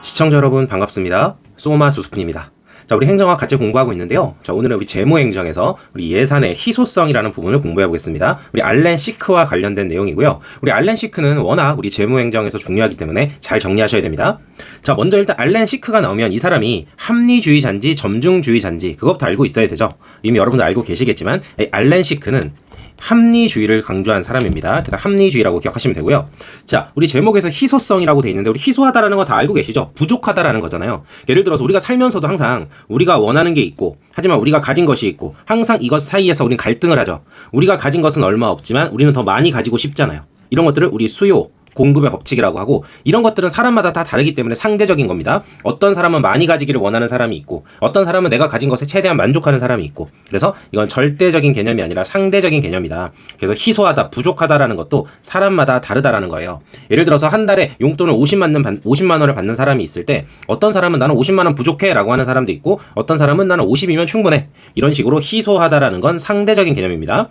시청자 여러분 반갑습니다. 소마 두스푼입니다. 자, 우리 행정학 같이 공부하고 있는데요. 자, 오늘은 우리 재무행정에서 우리 예산의 희소성이라는 부분을 공부해 보겠습니다. 우리 알렌 시크와 관련된 내용이고요. 우리 알렌 시크는 워낙 우리 재무행정에서 중요하기 때문에 잘 정리하셔야 됩니다. 자, 먼저 일단 알렌 시크가 나오면 이 사람이 합리주의자인지 점중주의자인지 그것부터 알고 있어야 되죠. 이미 여러분들 알고 계시겠지만 알렌 시크는 합리주의를 강조한 사람입니다. 그다음 합리주의라고 기억하시면 되고요. 자, 우리 제목에서 희소성이라고 돼 있는데 우리 희소하다라는 거 다 알고 계시죠? 부족하다라는 거잖아요. 예를 들어서 우리가 살면서도 항상 우리가 원하는 게 있고 하지만 우리가 가진 것이 있고 항상 이것 사이에서 우리는 갈등을 하죠. 우리가 가진 것은 얼마 없지만 우리는 더 많이 가지고 싶잖아요. 이런 것들을 우리 수요 공급의 법칙이라고 하고, 이런 것들은 사람마다 다 다르기 때문에 상대적인 겁니다. 어떤 사람은 많이 가지기를 원하는 사람이 있고 어떤 사람은 내가 가진 것에 최대한 만족하는 사람이 있고, 그래서 이건 절대적인 개념이 아니라 상대적인 개념이다. 그래서 희소하다, 부족하다라는 것도 사람마다 다르다라는 거예요. 예를 들어서 한 달에 용돈을 50만 원을 받는 사람이 있을 때 어떤 사람은 나는 50만 원 부족해 라고 하는 사람도 있고, 어떤 사람은 나는 50이면 충분해, 이런 식으로 희소하다라는 건 상대적인 개념입니다.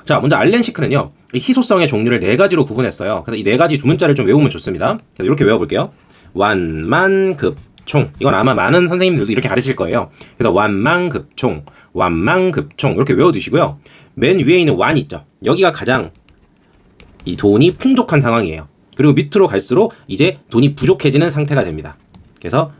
자, 먼저 알렌 시크는요, 이 희소성의 종류를 네 가지로 구분했어요. 그래서 이 네 가지 두 문자를 좀 외우면 좋습니다. 그래서 이렇게 외워볼게요. 완만급총. 이건 아마 많은 선생님들도 이렇게 가르칠 거예요. 그래서 완만급총, 완만급총 이렇게 외워두시고요. 맨 위에 있는 완 있죠. 여기가 가장 이 돈이 풍족한 상황이에요. 그리고 밑으로 갈수록 이제 돈이 부족해지는 상태가 됩니다. 그래서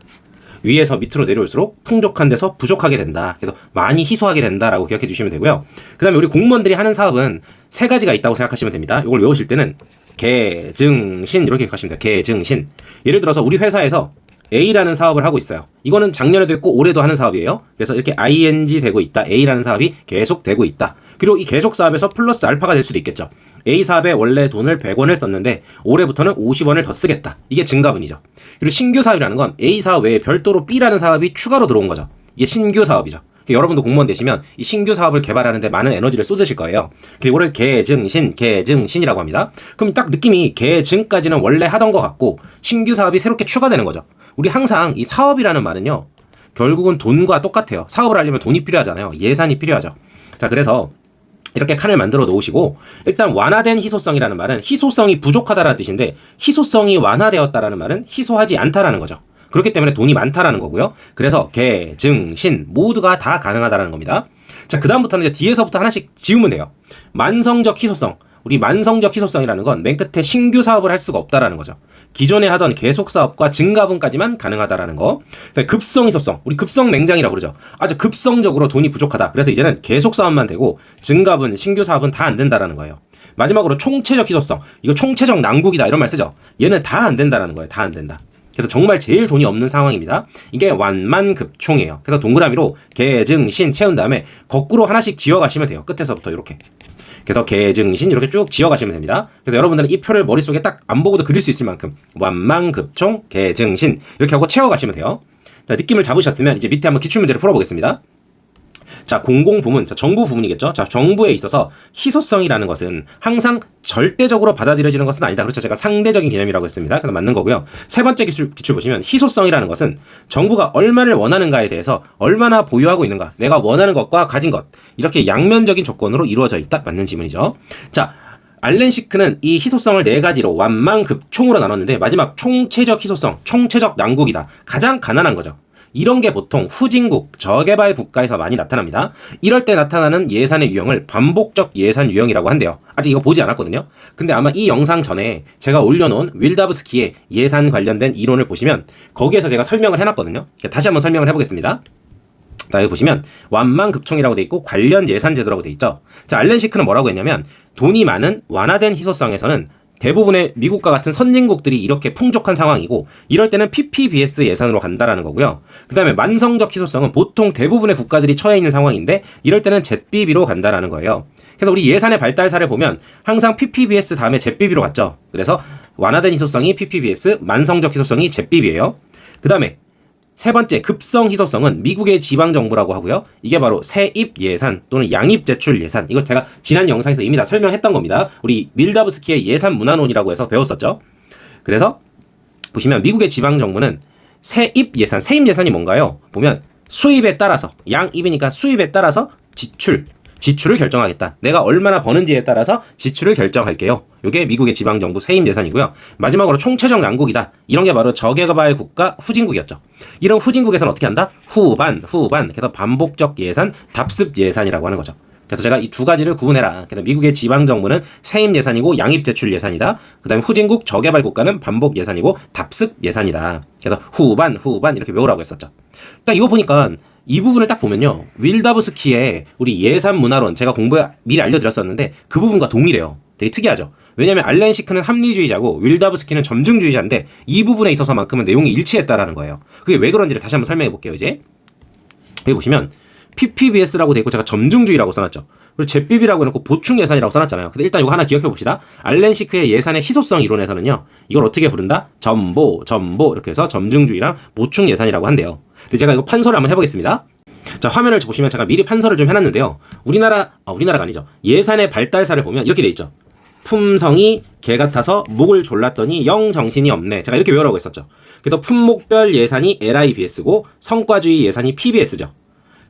위에서 밑으로 내려올수록 풍족한 데서 부족하게 된다. 그래서 많이 희소하게 된다라고 기억해 주시면 되고요. 그 다음에 우리 공무원들이 하는 사업은 세 가지가 있다고 생각하시면 됩니다. 이걸 외우실 때는 계증신 이렇게 기억하시면 돼요. 계증신. 예를 들어서 우리 회사에서 A라는 사업을 하고 있어요. 이거는 작년에도 했고 올해도 하는 사업이에요. 그래서 이렇게 ing 되고 있다. A라는 사업이 계속 되고 있다. 그리고 이 계속 사업에서 플러스 알파가 될 수도 있겠죠. A 사업에 원래 돈을 100원을 썼는데 올해부터는 50원을 더 쓰겠다. 이게 증가분이죠. 그리고 신규 사업이라는 건 A 사업 외에 별도로 B라는 사업이 추가로 들어온 거죠. 이게 신규 사업이죠. 여러분도 공무원 되시면 이 신규 사업을 개발하는데 많은 에너지를 쏟으실 거예요. 그리고를 계증신이라고 합니다. 그럼 딱 느낌이 계증까지는 원래 하던 것 같고 신규 사업이 새롭게 추가되는 거죠. 우리 항상 이 사업이라는 말은요, 결국은 돈과 똑같아요. 사업을 하려면 돈이 필요하잖아요. 예산이 필요하죠. 자, 그래서 이렇게 칸을 만들어 놓으시고, 일단 완화된 희소성이라는 말은 희소성이 부족하다라는 뜻인데, 희소성이 완화되었다라는 말은 희소하지 않다라는 거죠. 그렇기 때문에 돈이 많다라는 거고요. 그래서 계, 증, 신 모두가 다 가능하다라는 겁니다. 자, 그 다음부터는 이제 뒤에서부터 하나씩 지우면 돼요. 만성적 희소성. 우리 만성적 희소성이라는 건 맨 끝에 신규 사업을 할 수가 없다라는 거죠. 기존에 하던 계속 사업과 증가분까지만 가능하다라는 거. 급성 희소성. 우리 급성 맹장이라고 그러죠. 아주 급성적으로 돈이 부족하다. 그래서 이제는 계속 사업만 되고 증가분, 신규 사업은 다 안 된다라는 거예요. 마지막으로 총체적 희소성. 이거 총체적 난국이다 이런 말 쓰죠. 얘는 다 안 된다라는 거예요. 다 안 된다. 그래서 정말 제일 돈이 없는 상황입니다. 이게 완만급총이에요. 그래서 동그라미로 계, 증, 신 채운 다음에 거꾸로 하나씩 지워가시면 돼요. 끝에서부터 이렇게. 그래서 계증신 이렇게 쭉 지어가시면 됩니다. 그래서 여러분들은 이 표를 머릿속에 딱 안 보고도 그릴 수 있을 만큼 완만급총, 계증신 이렇게 하고 채워가시면 돼요. 자, 느낌을 잡으셨으면 이제 밑에 한번 기출문제를 풀어보겠습니다. 자, 공공부문, 자, 정부 부문이겠죠. 자, 정부에 있어서 희소성이라는 것은 항상 절대적으로 받아들여지는 것은 아니다. 그렇죠. 제가 상대적인 개념이라고 했습니다. 그래서 맞는 거고요. 세 번째 기출 보시면 희소성이라는 것은 정부가 얼마를 원하는가에 대해서 얼마나 보유하고 있는가, 내가 원하는 것과 가진 것, 이렇게 양면적인 조건으로 이루어져 있다. 맞는 지문이죠. 자, 알렌 시크는 이 희소성을 네 가지로 완만급총으로 나눴는데 마지막 총체적 희소성, 총체적 난국이다. 가장 가난한 거죠. 이런 게 보통 후진국, 저개발 국가에서 많이 나타납니다. 이럴 때 나타나는 예산의 유형을 반복적 예산 유형이라고 한대요. 아직 이거 보지 않았거든요. 근데 아마 이 영상 전에 제가 올려놓은 윌다브스키의 예산 관련된 이론을 보시면 거기에서 제가 설명을 해놨거든요. 다시 한번 설명을 해보겠습니다. 자, 여기 보시면 완만급총이라고 돼 있고 관련 예산 제도라고 돼 있죠. 자, 알렌 시크는 뭐라고 했냐면 돈이 많은 완화된 희소성에서는 대부분의 미국과 같은 선진국들이 이렇게 풍족한 상황이고, 이럴 때는 PPBS 예산으로 간다라는 거고요. 그 다음에 만성적 희소성은 보통 대부분의 국가들이 처해 있는 상황인데 이럴 때는 ZBB로 간다라는 거예요. 그래서 우리 예산의 발달사를 보면 항상 PPBS 다음에 ZBB로 갔죠. 그래서 완화된 희소성이 PPBS, 만성적 희소성이 ZBB예요. 그 다음에 세 번째 급성 희소성은 미국의 지방정부라고 하고요. 이게 바로 세입 예산 또는 양입 제출 예산. 이걸 제가 지난 영상에서 이미 다 설명했던 겁니다. 우리 밀다브스키의 예산 문화론이라고 해서 배웠었죠. 그래서 보시면 미국의 지방정부는 세입 예산, 세입 예산이 뭔가요? 보면 수입에 따라서, 양입이니까 수입에 따라서 지출을 결정하겠다. 내가 얼마나 버는지에 따라서 지출을 결정할게요. 이게 미국의 지방정부 세임 예산이고요. 마지막으로 총체적 난국이다. 이런 게 바로 저개발 국가 후진국이었죠. 이런 후진국에서는 어떻게 한다? 후반, 그래서 반복적 예산, 답습 예산이라고 하는 거죠. 그래서 제가 이 두 가지를 구분해라. 그래서 미국의 지방정부는 세임 예산이고 양입제출 예산이다. 그 다음에 후진국 저개발 국가는 반복 예산이고 답습 예산이다. 그래서 후반 이렇게 외우라고 했었죠. 딱 이거 보니까 이 부분을 딱 보면요. 윌다브스키의 우리 예산 문화론 제가 공부에 미리 알려드렸었는데 그 부분과 동일해요. 되게 특이하죠. 왜냐하면 알렌 시크는 합리주의자고 윌다브스키는 점증주의자인데 이 부분에 있어서만큼은 내용이 일치했다라는 거예요. 그게 왜 그런지를 다시 한번 설명해 볼게요. 이제 여기 보시면 PPBS라고 돼 있고 제가 점증주의라고 써놨죠. 그리고 ZBB라고 해놓고 보충 예산이라고 써놨잖아요. 근데 일단 이거 하나 기억해 봅시다. 알렌 시크의 예산의 희소성 이론에서는요. 이걸 어떻게 부른다? 전보 이렇게 해서 점증주의랑 보충 예산이라고 한대요. 근데 제가 이거 판서를 한번 해보겠습니다. 자, 화면을 보시면 제가 미리 판서를 좀 해놨는데요. 우리나라가 아니죠. 예산의 발달사를 보면 이렇게 돼 있죠. 품성이 개 같아서 목을 졸랐더니 영 정신이 없네. 제가 이렇게 외우라고 했었죠. 그래서 품목별 예산이 LIBS고 성과주의 예산이 PBS죠.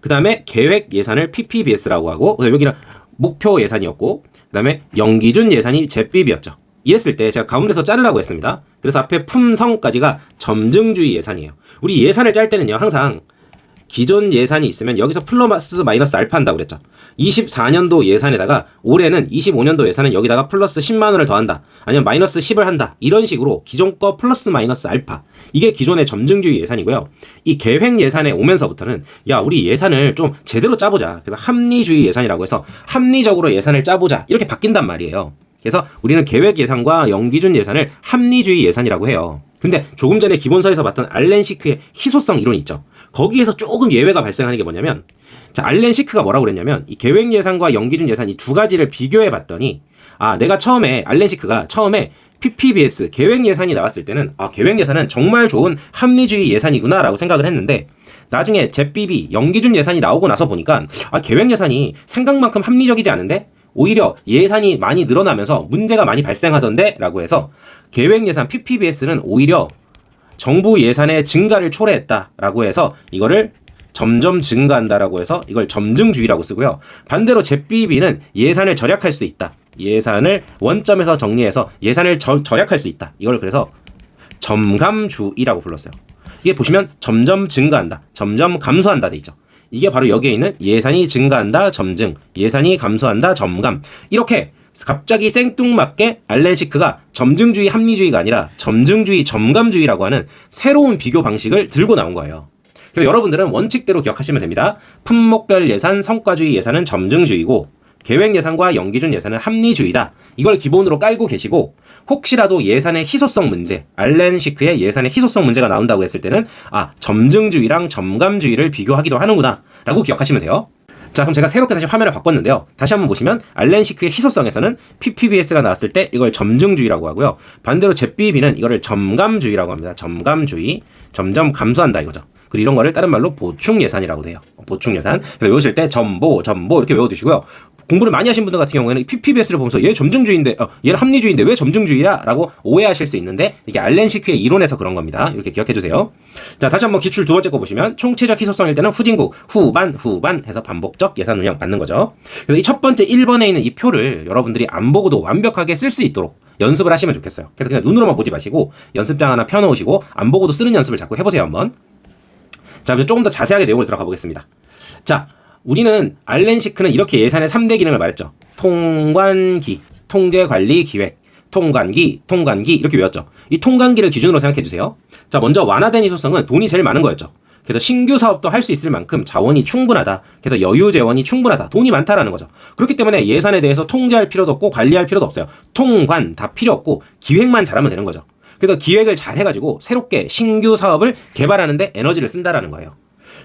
그 다음에 계획 예산을 PPBS라고 하고 여기는 목표 예산이었고 그 다음에 연기준 예산이 ZBB였죠. 이랬을 때 제가 가운데서 자르라고 했습니다. 그래서 앞에 품성까지가 점증주의 예산이에요. 우리 예산을 짤 때는요. 항상 기존 예산이 있으면 여기서 플러스 마이너스 알파 한다고 그랬죠. 24년도 예산에다가 올해는 25년도 예산은 여기다가 플러스 10만 원을 더한다. 아니면 마이너스 10을 한다. 이런 식으로 기존 거 플러스 마이너스 알파. 이게 기존의 점증주의 예산이고요. 이 계획 예산에 오면서부터는 야 우리 예산을 좀 제대로 짜보자. 그래서 합리주의 예산이라고 해서 합리적으로 예산을 짜보자. 이렇게 바뀐단 말이에요. 그래서 우리는 계획 예산과 연기준 예산을 합리주의 예산이라고 해요. 근데 조금 전에 기본서에서 봤던 알렌 시크의 희소성 이론이 있죠. 거기에서 조금 예외가 발생하는 게 뭐냐면 자, 알렌 시크가 뭐라고 그랬냐면 이 계획 예산과 연기준 예산 이 두 가지를 비교해 봤더니 내가 알렌 시크가 처음에 PPBS 계획 예산이 나왔을 때는 계획 예산은 정말 좋은 합리주의 예산이구나라고 생각을 했는데 나중에 ZBB 연기준 예산이 나오고 나서 보니까 계획 예산이 생각만큼 합리적이지 않은데 오히려 예산이 많이 늘어나면서 문제가 많이 발생하던데 라고 해서 계획 예산 PPBS는 오히려 정부 예산의 증가를 초래했다라고 해서 이거를 점점 증가한다라고 해서 이걸 점증주의라고 쓰고요. 반대로 ZBB는 예산을 절약할 수 있다. 예산을 원점에서 정리해서 예산을 절약할 수 있다. 이걸 그래서 점감주의라고 불렀어요. 이게 보시면 점점 증가한다. 점점 감소한다 돼 있죠. 이게 바로 여기에 있는 예산이 증가한다 점증, 예산이 감소한다 점감. 이렇게 갑자기 생뚱맞게 알렌 시크가 점증주의 합리주의가 아니라 점증주의 점감주의라고 하는 새로운 비교 방식을 들고 나온 거예요. 그래서 여러분들은 원칙대로 기억하시면 됩니다. 품목별 예산, 성과주의 예산은 점증주의고 계획 예산과 연기준 예산은 합리주의다. 이걸 기본으로 깔고 계시고 혹시라도 예산의 희소성 문제, 알렌 시크의 예산의 희소성 문제가 나온다고 했을 때는 점증주의랑 점감주의를 비교하기도 하는구나 라고 기억하시면 돼요. 자, 그럼 제가 새롭게 다시 화면을 바꿨는데요. 다시 한번 보시면 알렌 시크의 희소성에서는 PPBS가 나왔을 때 이걸 점증주의라고 하고요. 반대로 ZBB는 이거를 점감주의라고 합니다. 점감주의, 점점 감소한다 이거죠. 그리고 이런 거를 다른 말로 보충 예산이라고 돼요. 보충 예산. 그래서 외우실 때 전보 이렇게 외워두시고요. 공부를 많이 하신 분들 같은 경우에는 PPBS를 보면서 얘 점증주의인데 얘는 합리주의인데 왜 점증주의야? 라고 오해하실 수 있는데 이게 알렌 시크의 이론에서 그런 겁니다. 이렇게 기억해주세요. 자, 다시 한번 기출 두 번째 거 보시면 총체적 희소성일 때는 후진국, 후반 해서 반복적 예산 운영 맞는 거죠. 그래서 이 첫 번째 1번에 있는 이 표를 여러분들이 안 보고도 완벽하게 쓸 수 있도록 연습을 하시면 좋겠어요. 그래서 그냥 눈으로만 보지 마시고 연습장 하나 펴놓으시고 안 보고도 쓰는 연습을 자꾸 해보세요 한번. 자, 이제 조금 더 자세하게 내용을 들어가 보겠습니다. 자, 우리는 알렌 시크는 이렇게 예산의 3대 기능을 말했죠. 통관기, 통제관리 기획, 통관기 이렇게 외웠죠. 이 통관기를 기준으로 생각해 주세요. 자, 먼저 완화된 희소성은 돈이 제일 많은 거였죠. 그래서 신규 사업도 할 수 있을 만큼 자원이 충분하다. 그래서 여유 재원이 충분하다. 돈이 많다라는 거죠. 그렇기 때문에 예산에 대해서 통제할 필요도 없고 관리할 필요도 없어요. 통관 다 필요 없고 기획만 잘하면 되는 거죠. 그래서 기획을 잘 해가지고 새롭게 신규 사업을 개발하는데 에너지를 쓴다라는 거예요.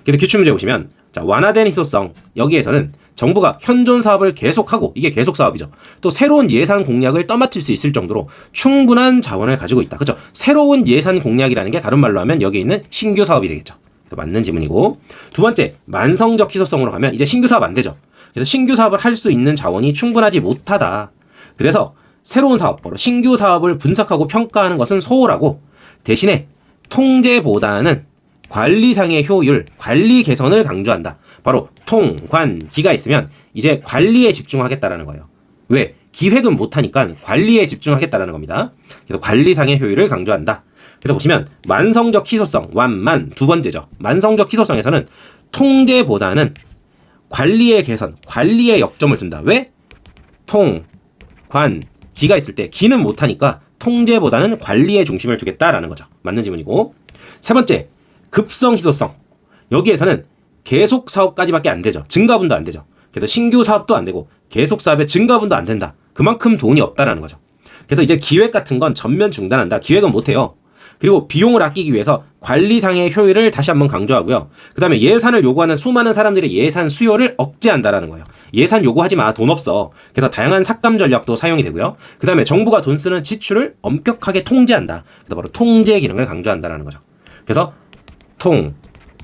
그래서 기출문제 보시면 자, 완화된 희소성 여기에서는 정부가 현존 사업을 계속하고 이게 계속 사업이죠. 또 새로운 예산 공약을 떠맡을 수 있을 정도로 충분한 자원을 가지고 있다. 그렇죠? 새로운 예산 공약이라는 게 다른 말로 하면 여기에 있는 신규 사업이 되겠죠. 그래서 맞는 지문이고 두 번째 만성적 희소성으로 가면 이제 신규 사업 안 되죠. 그래서 신규 사업을 할 수 있는 자원이 충분하지 못하다. 그래서 새로운 사업, 신규 사업을 분석하고 평가하는 것은 소홀하고 대신에 통제보다는 관리상의 효율, 관리 개선을 강조한다. 바로 통, 관, 기가 있으면 이제 관리에 집중하겠다라는 거예요. 왜? 기획은 못하니까 관리에 집중하겠다라는 겁니다. 그래서 관리상의 효율을 강조한다. 그래서 보시면 만성적 희소성, 완만 두 번째죠. 만성적 희소성에서는 통제보다는 관리의 개선, 관리에 역점을 둔다. 왜? 통, 관, 기가 있을 때 기는 못하니까 통제보다는 관리에 중심을 두겠다라는 거죠. 맞는 지문이고. 세 번째, 급성 희소성. 여기에서는 계속 사업까지밖에 안 되죠. 증가분도 안 되죠. 그래서 신규 사업도 안 되고 계속 사업의 증가분도 안 된다. 그만큼 돈이 없다라는 거죠. 그래서 이제 기획 같은 건 전면 중단한다. 기획은 못해요. 그리고 비용을 아끼기 위해서 관리상의 효율을 다시 한번 강조하고요. 그 다음에 예산을 요구하는 수많은 사람들의 예산 수요를 억제한다라는 거예요. 예산 요구하지 마. 돈 없어. 그래서 다양한 삭감 전략도 사용이 되고요. 그 다음에 정부가 돈 쓰는 지출을 엄격하게 통제한다. 그래서 바로 통제 기능을 강조한다라는 거죠. 그래서 통,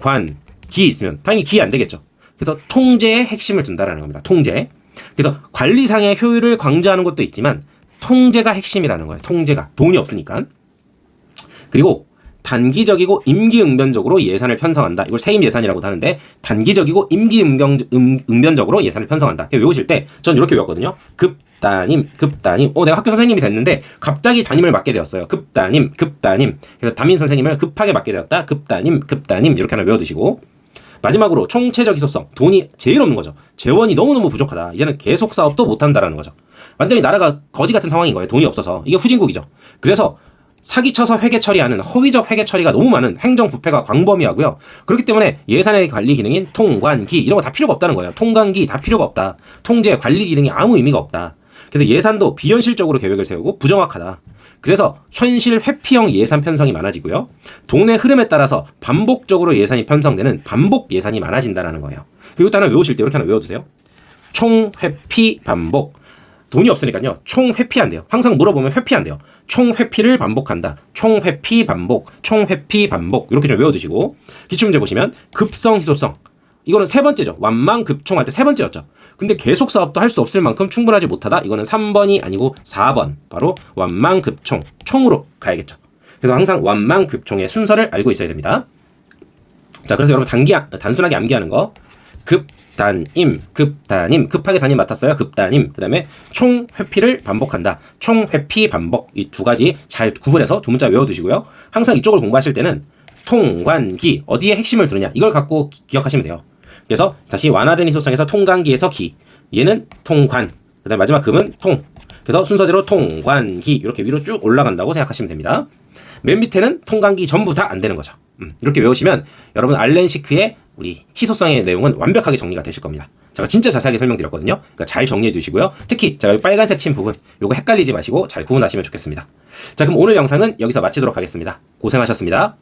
관, 기 있으면 당연히 기 안 되겠죠. 그래서 통제에 핵심을 둔다라는 겁니다. 통제. 그래서 관리상의 효율을 강조하는 것도 있지만 통제가 핵심이라는 거예요. 통제가. 돈이 없으니까. 그리고 단기적이고 임기응변적으로 예산을 편성한다. 이걸 세임 예산이라고도 하는데 단기적이고 임기응변적으로 예산을 편성한다. 외우실 때 전 이렇게 외웠거든요. 급단임. 내가 학교 선생님이 됐는데 갑자기 담임을 맡게 되었어요. 급단임. 그래서 담임 선생님을 급하게 맡게 되었다. 급단임. 이렇게 하나 외워두시고. 마지막으로 총체적 희소성. 돈이 제일 없는 거죠. 재원이 너무너무 부족하다. 이제는 계속 사업도 못한다라는 거죠. 완전히 나라가 거지 같은 상황인 거예요. 돈이 없어서. 이게 후진국이죠. 그래서 사기쳐서 회계 처리하는 허위적 회계 처리가 너무 많은 행정 부패가 광범위하고요. 그렇기 때문에 예산의 관리 기능인 통관기 이런 거 다 필요가 없다는 거예요. 통관기 다 필요가 없다. 통제 관리 기능이 아무 의미가 없다. 그래서 예산도 비현실적으로 계획을 세우고 부정확하다. 그래서 현실 회피형 예산 편성이 많아지고요. 돈의 흐름에 따라서 반복적으로 예산이 편성되는 반복 예산이 많아진다는 거예요. 그리고 또 하나 외우실 때 이렇게 하나 외워두세요. 총 회피 반복. 돈이 없으니까요. 총 회피한대요. 항상 물어보면 회피한대요. 총 회피를 반복한다. 총 회피 반복. 총 회피 반복. 이렇게 좀 외워두시고 기출문제 보시면 급성 희소성. 이거는 세 번째죠. 완망급총 할 때 세 번째였죠. 근데 계속 사업도 할 수 없을 만큼 충분하지 못하다. 이거는 3번이 아니고 4번. 바로 완망급총. 총으로 가야겠죠. 그래서 항상 완망급총의 순서를 알고 있어야 됩니다. 자, 그래서 여러분 단순하게 암기하는 거. 급단임, 급하게 단임 맡았어요. 급단임. 그 다음에 총 회피를 반복한다. 총 회피 반복. 이 두 가지 잘 구분해서 두 문자 외워두시고요. 항상 이쪽을 공부하실 때는 통관기 어디에 핵심을 두느냐 이걸 갖고 기억하시면 돼요. 그래서 다시 완화된 희소성에서 통관기에서 기. 얘는 통관. 그 다음에 마지막 금은 통. 그래서 순서대로 통관기 이렇게 위로 쭉 올라간다고 생각하시면 됩니다. 맨 밑에는 통관기 전부 다 안 되는 거죠. 이렇게 외우시면 여러분 알렌시크의 우리 희소성의 내용은 완벽하게 정리가 되실 겁니다. 제가 진짜 자세하게 설명드렸거든요. 그러니까 잘 정리해 두시고요. 특히 제가 여기 빨간색 친 부분 요거 헷갈리지 마시고 잘 구분하시면 좋겠습니다. 자, 그럼 오늘 영상은 여기서 마치도록 하겠습니다. 고생하셨습니다.